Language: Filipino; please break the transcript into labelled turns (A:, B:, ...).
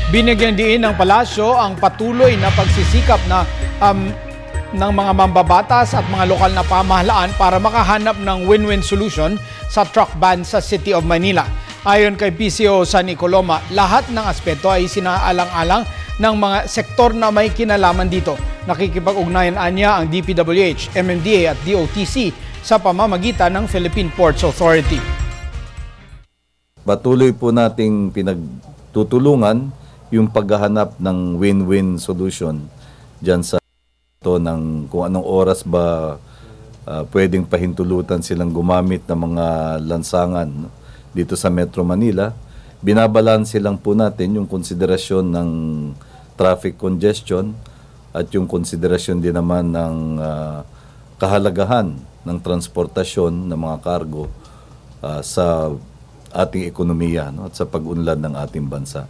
A: Binigyang diin ng palasyo ang patuloy na pagsisikap ng mga mambabatas at mga lokal na pamahalaan para makahanap ng win-win solution sa truck ban sa City of Manila. Ayon kay PCO Sunny Coloma, lahat ng aspeto ay sinaalang-alang ng mga sektor na may kinalaman dito. Nakikipag-ugnayan anya ang DPWH, MMDA at DOTC sa pamamagitan ng Philippine Ports Authority.
B: Patuloy po nating pinagtutulungan yung paghahanap ng win-win solution dyan sa ito ng kung anong oras ba pwedeng pahintulutan silang gumamit ng mga lansangan dito sa Metro Manila. Binabalanse lang po natin yung konsiderasyon ng traffic congestion at yung konsiderasyon din naman ng kahalagahan ng transportasyon ng mga kargo sa ating ekonomiya, no, at sa pag-unlad ng ating bansa.